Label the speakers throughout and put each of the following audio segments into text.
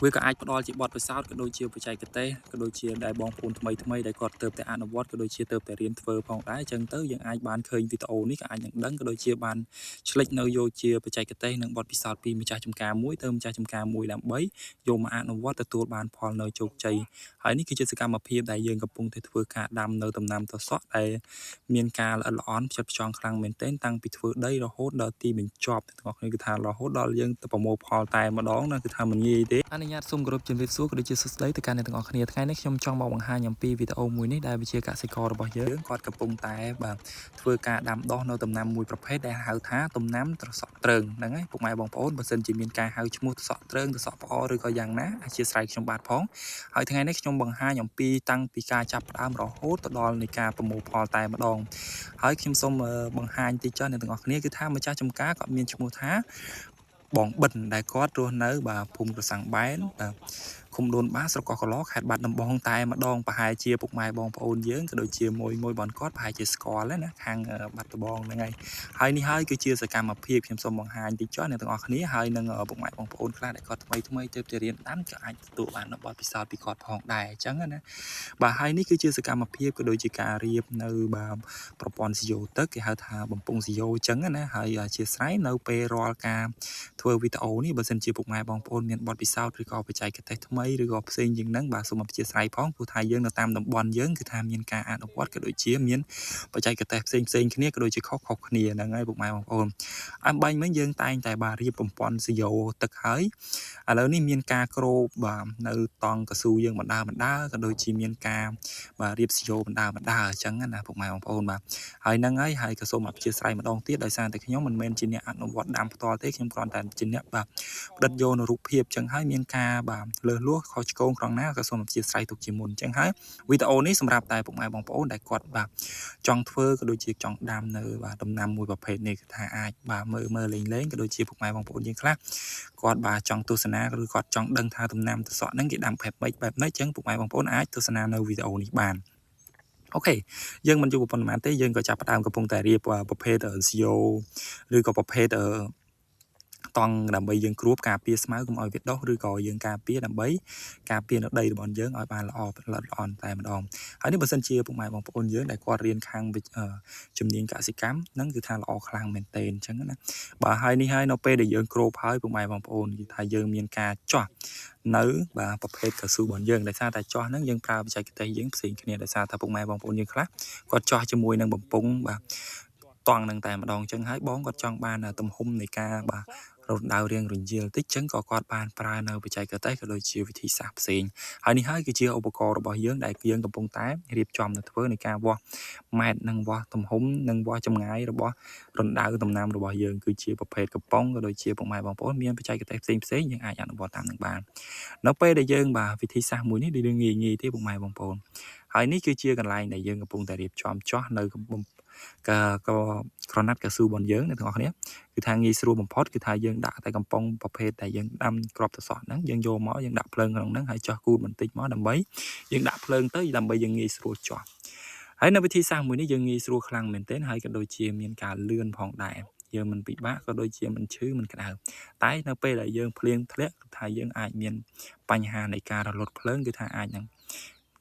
Speaker 1: វាក៏អាចផ្ដល់ជាបទពិសោធន៍ក៏ដូចជាបច្ចេកទេសក៏ដូចជាដែលបងប្អូនថ្មីដែលគាត់ទៅតែអនុវត្តក៏ដូចជាទៅតែរៀនធ្វើផងដែរអញ្ចឹងទៅយើងអាចបានឃើញវីដេអូនេះក៏អាចនឹងដឹងក៏ដូចជាបានឆ្លិចនៅយកជាបច្ចេកទេសនិងបទពិសោធន៍ពីម្ចាស់ចំការមួយទៅម្ចាស់ចំការមួយដើម្បីយកមកអនុវត្តទទួលបានផលនៅជោគជ័យហើយនេះគឺជាសកម្មភាពដែលយើងកំពុងតែធ្វើការដាំនៅដំណាំត្រសក់ដែលមានការល្អិតល្អន់ផ្ចិតផ្ចង់ខ្លាំងមែនទែនតាំងពីធ្វើដីរហូតដល់ទីបញ្ចប់ទាំងអស់គ្នាគឺថារហូតដល់យើងទៅប្រមូលផលតែម្ដងណាគឺថាមិនងាយទេអនុញ្ញាតសូមគោរពជំរាបសួរក៏ដូចជាសួស្ដីទៅកាន់អ្នកទាំងអស់គ្នាថ្ងៃនេះខ្ញុំចង់មកបង្ហាញអំពីវីដេអូមួយនេះដែលវិជាកសិកររបស់យើងគាត់កំពុងតែបាទធ្វើការដាំដុះនៅដំណាំមួយប្រភេទដែលហៅថាដំណាំត្រសក់ត្រើងហ្នឹងហើយពុកម៉ែបងប្អូនបើសិនជាមានការហៅឈ្មោះត្រសក់ត្រើងត្រសក់ផ្អឬក៏យ៉ាងណាអធិស្ឋានខ្ញុំបាទផងហើយថ្ងៃនេះខ្ញុំបង្ហាញអំពីតាំងពីការចាប់ផ្ដើមរហូតទៅដល់នៃការប្រមូលផលតែម្ដងហើយខ្ញុំសូមបង្ហាញទីចុះអ្នកទាំងអស់គ្នាគឺថាម្ចាស់ចំការគាត់មានឈ្មោះថាបងបិនដែលគាត់រស់នៅបាទភូមិក្រសាំងបែនបាទឃុំដូនបាស្រុកកោះកឡខេត្តបាត់ដំបងតែម្ដងប្រហែលជាពុកម៉ែបងប្អូនយើងក៏ដូចជាមួយបងគាត់ប្រហែលជាស្គាល់ណាខាងបាត់ដំបងហ្នឹងហើយនេះហើយគឺជាសកម្មភាពខ្ញុំសូមបង្ហាញទីចុះអ្នកទាំងអស់គ្នាហើយនឹងពុកម៉ែបងប្អូនខ្លះដែលគាត់ថ្មីទើបទៅរៀនដាំក៏អាចទទួលបានបទពិសោធន៍ពីគាត់ផងដែរអញ្ចឹងណាបាទហើយនេះគឺជាសកម្មភាពក៏ដូចជាការរៀបនៅបាទប្រព័ន្ធស៊ីយ៉ូទឹកគេហៅថាបំពង់ស៊ីយ៉ូអញ្ចឹងណាហើយអធិស្ឋាននៅពេលរាល់ការធ្វើវីដេអូនេះបើសិនជាពុកម៉ែបងប្អូនមានបទពិសោធន៍ឬក៏បច្ចេកទេសថ្មីឬក៏ផ្សេងជាងហ្នឹងបាទសូមអធិស្ឋានផងព្រោះថាយើងនៅតាមតំបន់យើងគឺថាមានការអនុវត្តក៏ដូចជាមានបច្ចេកទេសផ្សេងគ្នាក៏ដូចជាខុសគ្នាហ្នឹងហើយពុកម៉ែបងប្អូនអំបញ្ញមិញយើងតែងតែបាទរៀបបំពន់ស៊ីយ៉ូទឹកហើយឥឡូវនេះមានការក្របបាទនៅតង់កស៊ូយើងបណ្ដើក៏ដូចជាមានការបាទរៀបស៊ីយ៉ូបណ្ដើអញ្ចឹងណាពុកម៉ែបងប្អូនបាទហើយហ្នឹងហើយក៏សូមអធិស្ឋានម្ដងទៀតដោយសារតែខ្ញុំមិនមែនជាអ្នកអនុវត្តដាំផ្ទាល់ទេខ្ញុំគ្រាន់តែជាអ្នកបាទផ្ដិតយកនៅរូបភាពអញ្ចឹងហើយមានការបាទលើសលួសខុសឆ្គងត្រង់ណាក៏សូមអធិស្ឋានទុកជាមុនអញ្ចឹងហើយវីដេអូនេះសម្រាប់តែពុកម៉ែបងប្អូនដែលគាត់បាទចង់ធ្វើក៏ដូចជាចង់ដាំនៅបាទដំណាំមួយប្រភេទនេះគឺថាអាចបាទមើលលេងក៏ដូចជាពុកម៉ែបងប្អូនយើងខ្លះគាត់បាទចង់ទស្សនាឬគាត់ចង់ដឹងថាដំណាំត្រសក់ហ្នឹងគេដាំបែបម៉េចអញ្ចឹងពុកម៉ែបងប្អូនអាចទស្សនានៅវីដេអូនេះបានអូខេយើងមិនយូរប៉ុន្មានទេយើងក៏ចាប់ផ្ដើមកំពុងតែរៀបប្រភេទ SEO ឬក៏ប្រភេទតង់ដើម្បីយើងគ្រួបការពារស្មៅកុំឲ្យវាដុះឬក៏យើងការពារដើម្បីការពារនៅដីរបស់យើងឲ្យបានល្អល្អតែម្ដងហើយនេះបើសិនជាពុកម៉ែបងប្អូនយើងដែលគាត់រៀនខាងជំនាញកសិកម្មហ្នឹងគឺថាល្អខ្លាំងមែនទែនអញ្ចឹងណាបាទហើយនេះហើយនៅពេលដែលយើងគ្របហើយពុកម៉ែបងប្អូនគឺថាយើងមានការចោះនៅបាទប្រភេទកស៊ូរបស់យើងដោយសារតែចោះហ្នឹងយើងប្រើបច្ចេកទេសយើងផ្សេងគ្នាដោយសារតែពុកម៉ែបងប្អូនយើងខ្លះគាត់ចោះជាមួយនឹងបំពង់បាទតង់នឹងតែម្ដងអញ្ចឹងហើយបងគាត់ចង់បានទំហំនៃការបាទរណ្ដៅរៀងរញៀលតិចអញ្ចឹងក៏គាត់បានប្រើនៅបច្ចេកទេសក៏ដូចជាវិធីសាស្ត្រផ្សេងហើយនេះហើយគឺជាឧបករណ៍របស់យើងដែលយើងកំពុងតែរៀបចំទៅធ្វើនៃការវាស់ម៉ែត្រនិងវាស់ទំហំនិងវាស់ចម្ងាយរបស់រណ្ដៅដំណាំរបស់យើងគឺជាប្រភេទកំប៉ុងក៏ដូចជាពុកម៉ែបងប្អូនមានបច្ចេកទេសផ្សេងយើងអាចអនុវត្តតាមនឹងបាននៅពេលដែលយើងបាទវិធីសាស្ត្រមួយនេះដូចងាយទេពុកម៉ែបងប្អូនហើយនេះគឺជាកន្លែងដែលយើងកំពុងតែរៀបចំចោះនៅក៏ក្រណាត់កស៊ូរបស់យើងអ្នកទាំងអស់គ្នាគឺថាងាយស្រួលបំផុតគឺថាយើងដាក់តែកំប៉ុងប្រភេទដែលយើងដាំក្របត្រសក់ហ្នឹងយើងយកមកយើងដាក់ភ្លើងក្នុងហ្នឹងហើយចោះគូតបន្តិចមកដើម្បីយើងដាក់ភ្លើងទៅដើម្បីយើងងាយស្រួលចោះហើយនៅវិធីសាស្ត្រមួយនេះយើងងាយស្រួលខ្លាំងមែនទែនហើយក៏ដូចជាមានការលឿនផងដែរយើងមិនពិបាកក៏ដូចជាមិនឈឺមិនក្តៅតែនៅពេលដែលយើងភ្លៀងធ្លាក់គឺថាយើងអាចមានបញ្ហានៃការរលត់ភ្លើងគឺថាអាចនឹង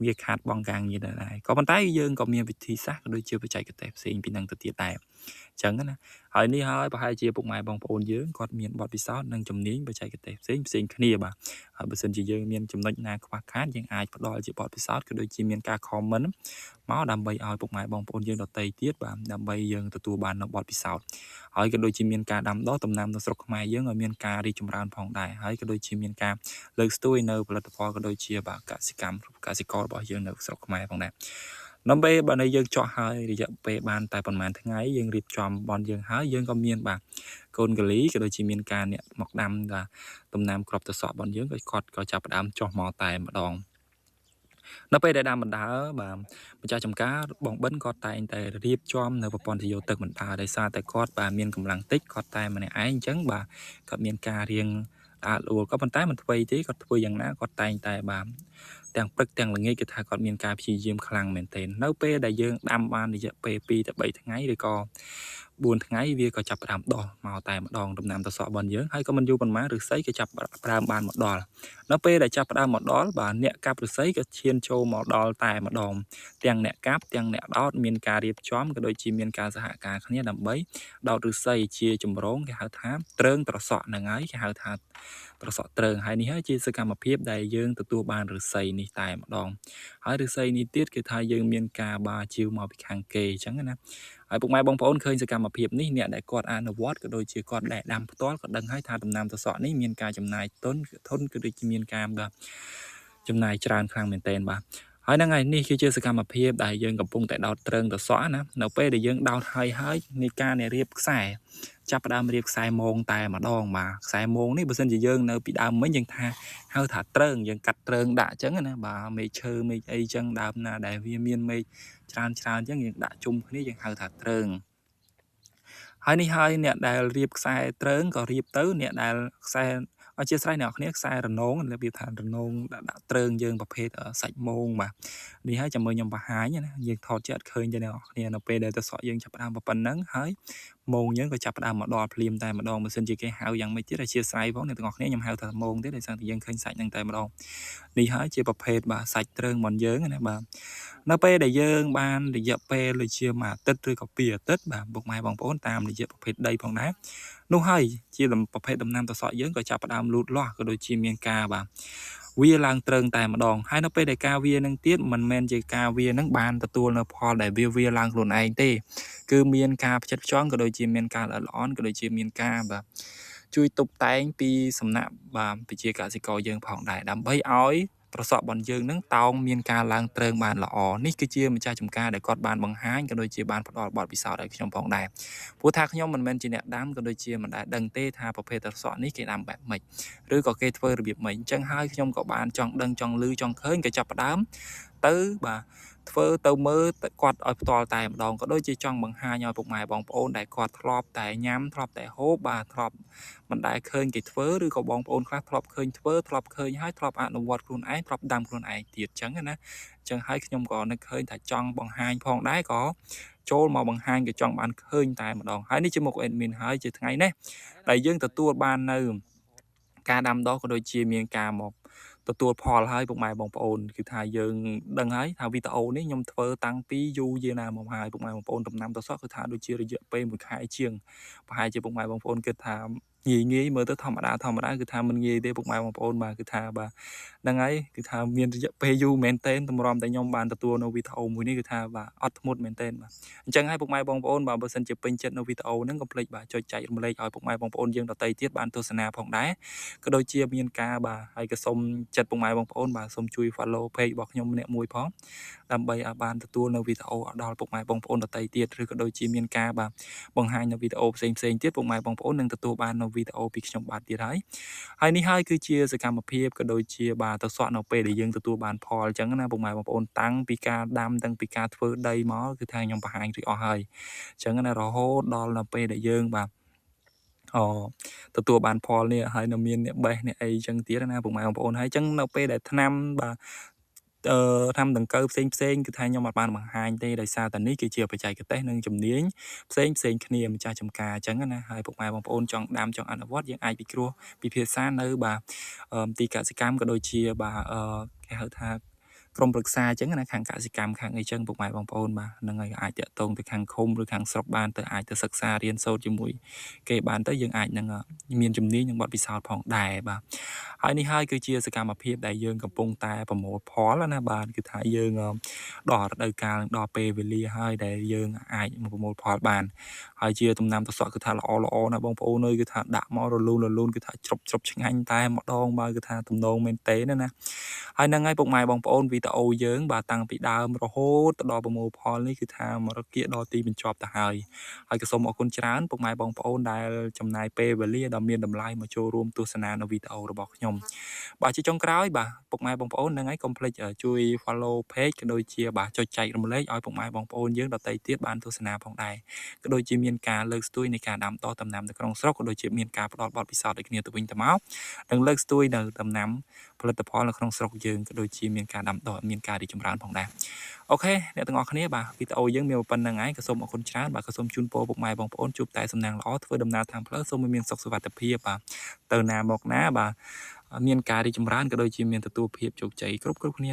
Speaker 1: វាខាតបង់ការងារដែរក៏ប៉ុន្តែយើងក៏មានវិធីសាស្ត្រក៏ដូចជាបច្ចេកទេសផ្សេងពីនឹងទៅទៀតដែរអញ្ចឹងណាហើយនេះហើយប្រហែលជាពុកម៉ែបងប្អូនយើងគាត់មានបទពិសោធន៍និងជំនាញបច្ចេកទេសផ្សេងគ្នាបាទហើយបើសិនជាយើងមានចំណុចណាខ្វះខាតយើងអាចផ្ដល់ជាបទពិសោធន៍ក៏ដូចជាមានការ comment មកដើម្បីឲ្យពុកម៉ែបងប្អូនយើងដទៃទៀតបាទដើម្បីយើងទទួលបាននៅបទពិសោធន៍ហើយក៏ដូចជាមានការដាំដុះដំណាំនៅស្រុកខ្មែរយើងឲ្យមានការរីកចម្រើនផងដែរហើយក៏ដូចជាមានការលើកស្ទួយនៅផលិតផលក៏ដូចជាបាទកសិកររបស់យើងនៅស្រុកខ្មែរផងដែរដើម្បីបើនៅយើងចោះហើយរយៈពេលបានតែប្រហែលថ្ងៃយើងរៀបចំបនយើងហើយយើងក៏មានបាទកូនកលីក៏ដូចជាមានការអ្នកមកដាំដំណាំគ្រាប់ត្រសក់របស់យើងគាត់ក៏ចាប់ផ្ដើមចោះមកតែម្ដងនៅពេលដែលដាំបណ្ដើបាទម្ចាស់ចំការបងបិនគាត់តែងតែរៀបចំនៅប្រព័ន្ធទយោទឹកបណ្ដើដោយសារតែគាត់បាទមានកម្លាំងតិចគាត់តែម្នាក់ឯងអញ្ចឹងបាទគាត់មានការរៀងលួលក៏ប៉ុន្តែមិនធ្វើទេគាត់ធ្វើយ៉ាងណាគាត់តែងតែបាទទាំងព្រឹកទាំងល្ងាចគឺថាគាត់មានការព្យាយាមខ្លាំងមែនទែននៅពេលដែលយើងដាំបានរយៈពេល2 ទៅ 3 ថ្ងៃឬក៏ 4 ថ្ងៃវាក៏ចាប់ផ្ដើមដោះមកតែម្ដងដំណាំត្រសក់របស់យើងហើយក៏មិនយូរប៉ុន្មានឫស្សីក៏ចាប់ផ្ដើមបានមកដល់នៅពេលដែលចាប់ផ្ដើមមកដល់បាទអ្នកកាប់ឫស្សីក៏ឈានចូលមកដល់តែម្ដងទាំងអ្នកកាប់ទាំងអ្នកដោតមានការរៀបចំក៏ដូចជាមានការសហការគ្នាដើម្បីដោតឫស្សីជាចម្រងគេហៅថាទ្រើងត្រសក់ហ្នឹងហើយគេហៅថាត្រសក់ទ្រើងហើយនេះហើយជាសកម្មភាពដែលយើងទទួលបានឫស្សីនេះតែម្ដងហើយឫស្សីនេះទៀតគឺថាយើងមានការបាជីវមកពីខាងគេអញ្ចឹងណាហើយពុកម៉ែបងប្អូនឃើញសកម្មភាពនេះអ្នកដែលគាត់អនុវត្តក៏ដូចជាគាត់ដែលដាំផ្ទាល់ក៏ដឹងហើយថាដំណាំត្រសក់នេះមានការចំណាយទុនគឺដូចជាមានការចំណាយច្រើនខ្លាំងមែនទែនបាទហើយហ្នឹងហើយនេះគឺជាសកម្មភាពដែលយើងកំពុងតែដោតទ្រើងត្រសក់ណានៅពេលដែលយើងដោតហើយនៃការអ្នករៀបខ្សែចាប់ផ្ដើមរៀបខ្សែមងតែម្ដងបាទខ្សែមងនេះបើសិនជាយើងនៅពីដើមមិញយើងថាហៅថាទ្រើងយើងកាត់ទ្រើងដាក់អញ្ចឹងណាបាទមេឃឈើមេឃអីអញ្ចឹងដើមណាដែលវាមានមេឃច្រើនអញ្ចឹងយើងដាក់ជុំគ្នាយើងហៅថាទ្រើងហើយនេះហើយអ្នកដែលរៀបខ្សែទ្រើងក៏រៀបទៅអ្នកដែលខ្សែអធិស្ឋានអ្នកគ្នាខ្សែរនងរបៀបថារនងដាក់ទ្រើងយើងប្រភេទសាច់មងបាទនេះហើយចាំមើលខ្ញុំបង្ហាញណាយើងថតចិត្តឃើញទេអ្នកគ្នានៅពេលដែលត្រសក់យើងចាប់ផ្ដើមប៉ុណ្ណឹងហើយមងយើងក៏ចាប់ផ្ដើមមកដល់ភ្លាមតែម្ដងបើសិនជាគេហៅយ៉ាងម៉េចទៀតអធិស្ឋានផងអ្នកទាំងអស់គ្នាខ្ញុំហៅថាមងទៀតដោយសារតែយើងឃើញសាច់ហ្នឹងតែម្ដងនេះហើយជាប្រភេទបាទសាច់ទ្រើងរបស់យើងណាបាទនៅពេលដែលយើងបានរយៈពេលដូចជាមួយអាទិត្យឬក៏2អាទិត្យបាទពុកម៉ែបងប្អូនតាមរយៈប្រភេទដីផងដែរនោះហើយជាប្រភេទដំណាំត្រសក់យើងក៏ចាប់ផ្ដើមលូតលាស់ក៏ដូចជាមានការបាទវាឡើងទ្រើងតែម្ដងហើយនៅពេលដែលការវានឹងទៀតមិនមែនជាការវានឹងបានទទួលនៅផលដែលវាឡើងខ្លួនឯងទេគឺមានការផ្ចិតផ្ចង់ក៏ដូចជាមានការល្អិតល្អន់ក៏ដូចជាមានការបាទជួយតុបតែងពីសំណាក់បាទវិជាកសិករយើងផងដែរដើម្បីឲ្យត្រសក់របស់យើងនឹងតោងមានការឡើងទ្រើងបានល្អនេះគឺជាម្ចាស់ចំការដែលគាត់បានបង្ហាញក៏ដូចជាបានផ្ដល់បទពិសោធន៍ឲ្យខ្ញុំផងដែរព្រោះថាខ្ញុំមិនមែនជាអ្នកដាំក៏ដូចជាមិនដែលដឹងទេថាប្រភេទត្រសក់នេះគេដាំបែបម៉េចឬក៏គេធ្វើរបៀបម៉េចអញ្ចឹងហើយខ្ញុំក៏បានចង់ដឹងចង់ឮចង់ឃើញក៏ចាប់ផ្ដើមទៅបាទធ្វើទៅមើលគាត់ឲ្យផ្ទាល់តែម្ដងក៏ដូចជាចង់បង្ហាញឲ្យពុកម៉ែបងប្អូនដែលគាត់ធ្លាប់តែញ៉ាំធ្លាប់តែហូបបាទធ្លាប់មិនដែលឃើញគេធ្វើឬក៏បងប្អូនខ្លះធ្លាប់ឃើញធ្វើធ្លាប់ឃើញហើយធ្លាប់អនុវត្តខ្លួនឯងធ្លាប់ដាំខ្លួនឯងទៀតអញ្ចឹងណាអញ្ចឹងហើយខ្ញុំក៏នឹកឃើញថាចង់បង្ហាញផងដែរក៏ចូលមកបង្ហាញក៏ចង់បានឃើញតែម្ដងហើយនេះជាមុខ admin ហើយជាថ្ងៃនេះដែលយើងទទួលបាននៅការដាំដុះក៏ដូចជាមានការមកទទួលផលហើយពុកម៉ែបងប្អូនគឺថាយើងដឹងហើយថាវីដេអូនេះខ្ញុំធ្វើតាំងពីយូរយារណាមកហើយពុកម៉ែបងប្អូនដំណាំត្រសក់គឺថាដូចជារយៈពេល1ខែជាងប្រហែលជាពុកម៉ែបងប្អូនគិតថាងាយមើលទៅធម្មតាគឺថាមិនងាយទេពុកម៉ែបងប្អូនបាទគឺថាបាទហ្នឹងហើយគឺថាមានរយៈពេលយូរមែនទែនតម្រាំតែខ្ញុំបានទទួលនៅវីដេអូមួយនេះគឺថាបាទអត់ធ្មត់មែនទែនបាទអញ្ចឹងហើយពុកម៉ែបងប្អូនបាទបើសិនជាពេញចិត្តនៅវីដេអូហ្នឹងកុំភ្លេចបាទចុចចែករំលែកឲ្យពុកម៉ែបងប្អូនយើងដទៃទៀតបានទស្សនាផងដែរក៏ដូចជាមានការបាទហើយក៏សូមចិត្តពុកម៉ែបងប្អូនបាទសូមជួយ follow page របស់ខ្ញុំម្នាក់មួយផងដើម្បីឲ្យបានទទួលនៅវីដេអូដល់ពុកម៉ែបងប្អូនដទៃទៀតឬក៏ដូចជាមានការបាទបង្ហាញនៅវីដេអូផ្សេងទៀតពុកម៉ែបងប្អូននឹងទទួលបាននៅវីដេអូពីខ្ញុំបាទទៀតហើយនេះហើយគឺជាសកម្មភាពក៏ដូចជាបាទត្រសក់នៅពេលដែលយើងទទួលបានផលអញ្ចឹងណាពុកម៉ែបងប្អូនតាំងពីការដាំតាំងពីការធ្វើដីមកគឺថាខ្ញុំបង្ហាញរួចអស់ហើយអញ្ចឹងណារហូតដល់នៅពេលដែលយើងបាទទទួលបានផលនេះហើយនៅមានអ្នកបេះអ្នកអីចឹងទៀតណាពុកម៉ែបងប្អូនហើយចឹងនៅពេលដែលថ្នាំបាទថ្នាំដង្កូវផ្សេងគឺថាខ្ញុំអត់បានបង្ហាញទេដោយសារតែនេះគឺជាបច្ចេកទេសនិងជំនាញផ្សេងគ្នាម្ចាស់ចំការអញ្ចឹងណាហើយពុកម៉ែបងប្អូនចង់ដាំចង់អនុវត្តយើងអាចពិភាក្សានៅបាទទីកសិកម្មក៏ដូចជាបាទគេហៅថាក្រុមប្រឹក្សាអញ្ចឹងណាខាងកសិកម្មខាងអីចឹងពុកម៉ែបងប្អូនបាទហ្នឹងហើយអាចតាក់ទងទៅខាងឃុំឬខាងស្រុកបានទៅអាចទៅសិក្សារៀនសូត្រជាមួយគេបានទៅយើងអាចនឹងមានជំនាញនិងបទពិសោធន៍ផងដែរបាទហើយនេះហើយគឺជាសកម្មភាពដែលយើងកំពុងតែប្រមូលផលណាបាទគឺថាយើងដល់រដូវកាលដល់ពេលវេលាហើយដែលយើងអាចមកប្រមូលផលបានហើយជាដំណាំត្រសក់គឺថាល្អណាបងប្អូនអើយគឺថាដាក់មករលូនគឺថាជ្រុបឆ្ងាញ់តែម្ដងបើគឺថាទំនងមែនទេណាហើយហ្នឹងហើយពុកម៉ែបងប្អូនវីដេអូយើងបាទតាំងពីដើមរហូតដល់ប្រមូលផលនេះគឺថាមករកគៀកដល់ទីបញ្ចប់ទៅហើយក៏សូមអរគុណច្រើនពុកម៉ែបងប្អូនដែលចំណាយពេលវេលាដ៏មានតម្លៃមកចូលរួមទស្សនានៅវីដេអូរបស់ខ្ញុំបាទជាចុងក្រោយបាទពុកម៉ែបងប្អូនហ្នឹងហើយកុំភ្លេចជួយ follow page ក៏ដូចជាបាទចុចចែករំលែកឲ្យពុកម៉ែបងប្អូនយើងដទៃទៀតបានទស្សនាផងដែរក៏ដូចជាមានការលើកស្ទួយនៃការដាំដុះដំណាំនៅក្នុងស្រុកក៏ដូចជាមានការផ្ដល់បទពិសោធន៍ឲ្យគ្នាទៅវិញទៅមកនិងលើកស្ទួយនៅដំណាំ ផលិតផលនៅក្នុងស្រុកយើងក៏ដូចជាមានការដាំដុះមានការរីកចម្រើនផងដែរអូខេអ្នកទាំងអស់គ្នាបាទវីដេអូយើងមានប៉ុណ្្នឹងហើយក៏សូមអរគុណច្រើនបាទក៏សូមជូនពរពុកម៉ែបងប្អូនជួបតែសំណាងល្អធ្វើដំណើរតាមផ្លូវសូមមានសុខសុវត្ថិភាពបាទទៅណាមកណាបាទមានការរីកចម្រើនក៏ដូចជាមានទទួលភាពជោគជ័យគ្រប់គ្នា